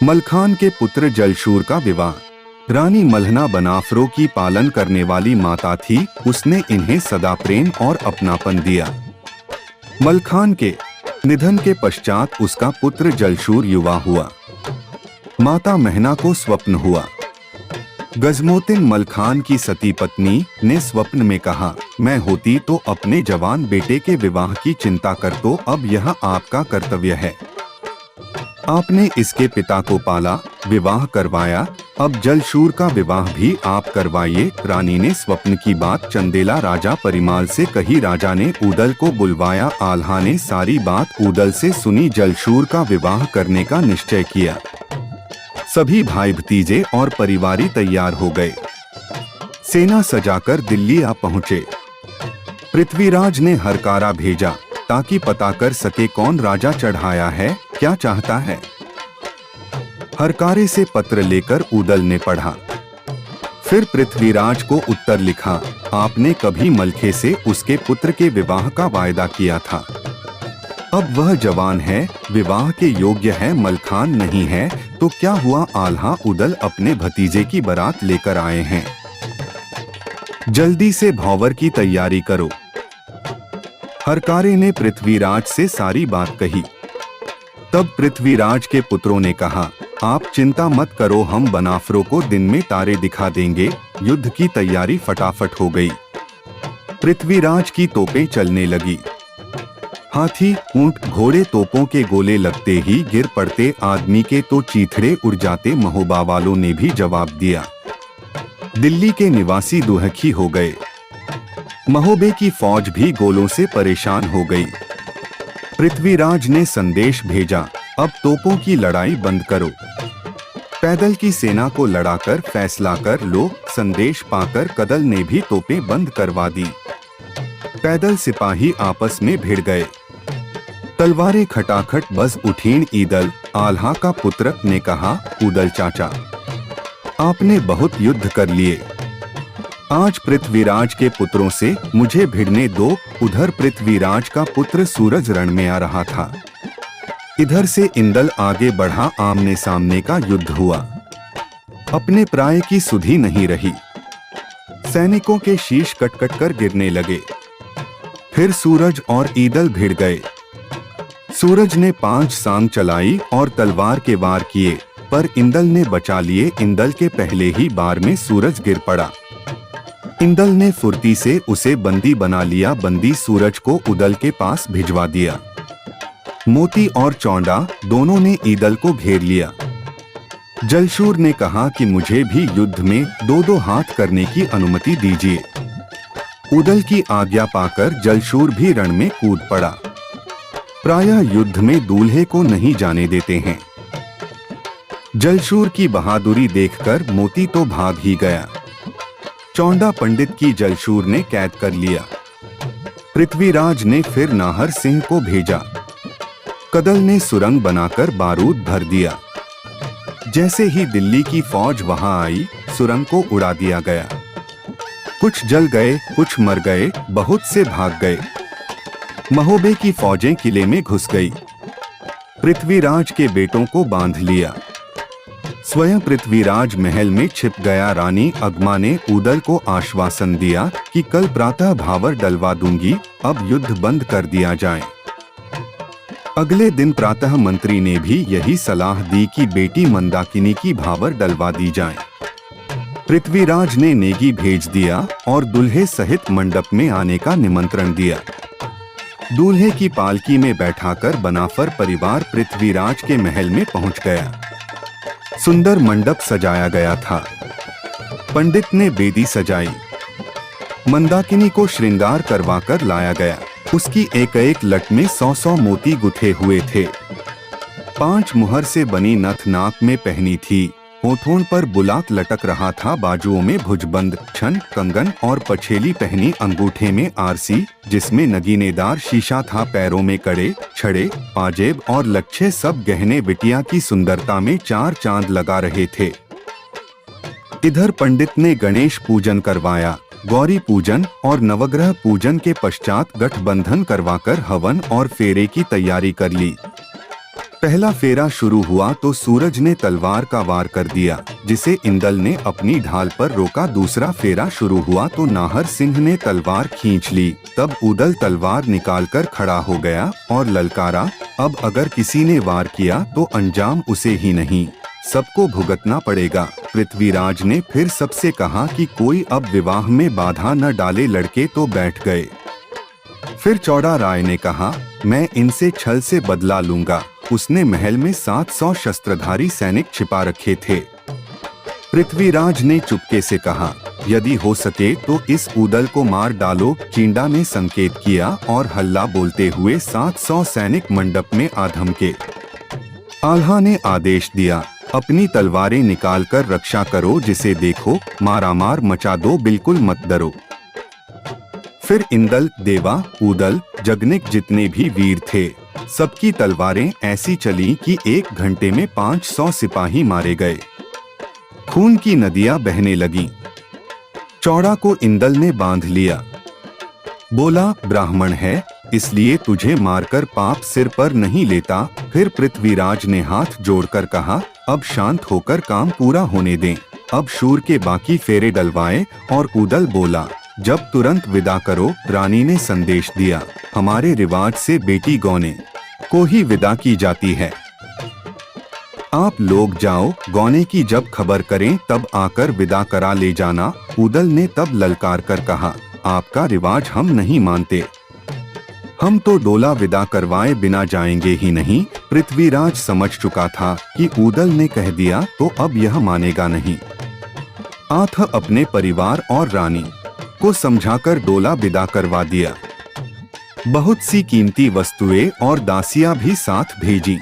मलखान के पुत्र जलशूर का विवाह। रानी मल्हना बनाफरों की पालन करने वाली माता थी, उसने इन्हें सदा प्रेम और अपनापन दिया। मलखान के निधन के पश्चात उसका पुत्र जलशूर युवा हुआ। माता महना को स्वप्न हुआ। गजमोतिन मलखान की सती पत्नी ने स्वप्न में कहा, मैं होती तो अपने जवान बेटे के विवाह की चिंता कर, तो अब यह आपका कर्तव्य है। आपने इसके पिता को पाला, विवाह करवाया, अब जलशूर का विवाह भी आप करवाइए। रानी ने स्वप्न की बात चंदेला राजा परिमाल से कही। राजा ने ऊदल को बुलवाया। आल्हा ने सारी बात ऊदल से सुनी। जलशूर का विवाह करने का निश्चय किया। सभी भाई भतीजे और परिवारी तैयार हो गए। सेना सजाकर दिल्ली आ पहुंचे। पृथ्वीराज ने हरकारा भेजा ताकि पता कर सके कौन राजा चढ़ाया है, क्या चाहता है। हरकारे से पत्र लेकर ऊदल ने पढ़ा। फिर पृथ्वीराज को उत्तर लिखा, आपने कभी मलखे से उसके पुत्र के विवाह का वायदा किया था। अब वह जवान है, विवाह के योग्य है, मलखान नहीं है तो क्या हुआ। आल्हा ऊदल अपने भतीजे की बारात लेकर आए हैं। जल्दी से भौवर की तैयारी करो। हरकारे ने पृथ्वीराज से सारी बात कही। तब पृथ्वीराज के पुत्रों ने कहा, आप चिंता मत करो, हम बनाफरों को दिन में तारे दिखा देंगे। युद्ध की तैयारी फटाफट हो गई। पृथ्वीराज की तोपें चलने लगी। हाथी, ऊंट, घोड़े तोपों के गोले लगते ही गिर पड़ते। आदमी के तो चीथड़े उड़ जाते। महोबा वालों ने भी जवाब दिया। दिल्ली के निवासी दुहखी हो गए। महोबे की फौज भी गोलों से परेशान हो गई। पृथ्वीराज ने संदेश भेजा, अब तोपों की लड़ाई बंद करो। पैदल की सेना को लड़ाकर फैसला कर लो। संदेश पाकर कदल ने भी तोपें बंद करवा दी। पैदल सिपाही आपस में भिड़ गए। तलवारें खटाखट बज उठीं। ईदल, आल्हा का पुत्र, ने कहा, ऊदल चाचा, आपने बहुत युद्ध कर लिए, आज पृथ्वीराज के पुत्रों से मुझे भिड़ने दो। उधर पृथ्वीराज का पुत्र सूरज रण में आ रहा था। इधर से इंदल आगे बढ़ा। आमने सामने का युद्ध हुआ। अपने प्राय की सुधि नहीं रही। सैनिकों के शीश कट कर गिरने लगे। फिर सूरज और ईदल भिड़ गए। सूरज ने 5 सांग चलाई और तलवार के वार किए, पर इंदल ने बचा लिए। इंदल के पहले ही बार में सूरज गिर पड़ा। इंदल ने फुर्ती से उसे बंदी बना लिया। बंदी सूरज को ऊदल के पास भिजवा दिया। मोती और चौंडा दोनों ने ईदल को घेर लिया। जलशूर ने कहा कि मुझे भी युद्ध में 2-2 हाथ करने की अनुमति दीजिए। ऊदल की आज्ञा पाकर जलशूर भी रण में कूद पड़ा। प्रायः युद्ध में दूल्हे को नहीं जाने देते हैं। जलशूर की बहादुरी देखकर मोती तो भाग ही गया। चौंडा पंडित की जलशूर ने कैद कर लिया। पृथ्वीराज ने फिर नाहर सिंह को भेजा। कदल ने सुरंग बनाकर बारूद भर दिया। जैसे ही दिल्ली की फौज वहां आई, सुरंग को उड़ा दिया गया। कुछ जल गए, कुछ मर गए, बहुत से भाग गए। महोबे की फौजें किले में घुस गई। पृथ्वीराज के बेटों को बांध लिया। स्वयं पृथ्वीराज महल में छिप गया। रानी अग्मा ने ऊदल को आश्वासन दिया कि कल प्रातः भावर डलवा दूंगी, अब युद्ध बंद कर दिया जाए। अगले दिन प्रातः मंत्री ने भी यही सलाह दी कि बेटी मंदाकिनी की भावर डलवा दी जाए। पृथ्वीराज ने नेगी भेज दिया और दूल्हे सहित मंडप में आने का निमंत्रण दिया। दूल्हे की पालकी में बैठाकर बनाफर परिवार पृथ्वीराज के महल में पहुंच गया। सुंदर मंडप सजाया गया था। पंडित ने बेदी सजाई। मंदाकिनी को श्रृंगार करवाकर लाया गया। उसकी एक लट में 100 मोती गुथे हुए थे। 5 मुहर से बनी नथ नाक में पहनी थी। होठों पर बुलाक लटक रहा था। बाजुओं में भुजबंद, छन, कंगन और पछेली पहनी। अंगूठे में आरसी जिसमें नगीनेदार शीशा था। पैरों में कड़े, छड़े, पाजेब और लच्छे, सब गहने बिटिया की सुंदरता में 4 चांद लगा रहे थे। इधर पंडित ने गणेश पूजन करवाया। गौरी पूजन और नवग्रह पूजन के पश्चात गठबंधन करवाकर हवन और फेरे की तैयारी कर ली। पहला फेरा शुरू हुआ तो सूरज ने तलवार का वार कर दिया, जिसे इंदल ने अपनी ढाल पर रोका। दूसरा फेरा शुरू हुआ तो नाहर सिंह ने तलवार खींच ली। तब उदल तलवार निकालकर खड़ा हो गया और ललकारा, अब अगर किसी ने वार किया तो अंजाम उसे ही नहीं, सबको भुगतना पड़ेगा। पृथ्वीराज ने फिर सबसे कहा कि कोई अब विवाह में बाधा न डाले। लड़के तो बैठ गए। फिर चौड़ा राय ने कहा, मैं इनसे छल से बदला लूंगा। उसने महल में 700 शस्त्रधारी सैनिक छिपा रखे थे। पृथ्वीराज ने चुपके से कहा, यदि हो सके तो इस उदल को मार डालो। चींडा ने संकेत किया और हल्ला बोलते हुए 700 सैनिक मंडप में आ धमके। आल्हा ने आदेश दिया, अपनी तलवारें निकालकर रक्षा करो, जिसे देखो मारामार मचा दो, बिल्कुल मत डरो। फिर इंदल, देवा, उदल, जगनिक जितने भी वीर थे, सबकी तलवारें ऐसी चली कि 1 घंटे में 500 सिपाही मारे गए। खून की नदियां बहने लगीं। चौड़ा को इंदल ने बांध लिया। बोला, ब्राह्मण है, इसलिए तुझे मारकर पाप सिर पर नहीं लेता। फिर पृथ्वीराज ने हाथ जोड़कर कहा, अब शांत होकर काम पूरा होने दें। अब शूर के बाकी फेरे डलवाए। और उदल बोला, जब तुरंत विदा करो। रानी ने संदेश दिया, हमारे रिवाज से बेटी गौने को ही विदा की जाती है। आप लोग जाओ, गौने की जब खबर करें तब आकर विदा करा ले जाना। उदल ने तब ललकार कर कहा, आपका रिवाज हम नहीं मानते, हम तो डोला विदा करवाए बिना जाएंगे ही नहीं। पृथ्वीराज समझ चुका था कि उदल ने कह दिया तो अब यह मानेगा नहीं। आठ अपने परिवार और रानी को समझाकर डोला विदा करवा दिया। बहुत सी कीमती वस्तुएं और दासियां भी साथ भेजी।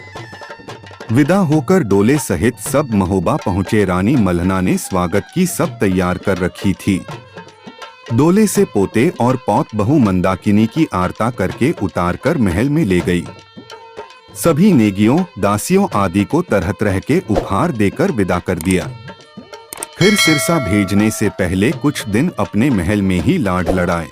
विदा होकर डोले सहित सब महोबा पहुंचे। रानी मल्हना ने स्वागत की सब तैयार कर रखी थी। डोले से पोते और पौत बहू मंदाकिनी की आरता करके उतारकर महल में ले गई। सभी नेगियों, दासियों आदि को तरह तरह के उपहार देकर विदा कर दिया। फिर सिरसा भेजने से पहले कुछ दिन अपने महल में ही लाड लड़ाए।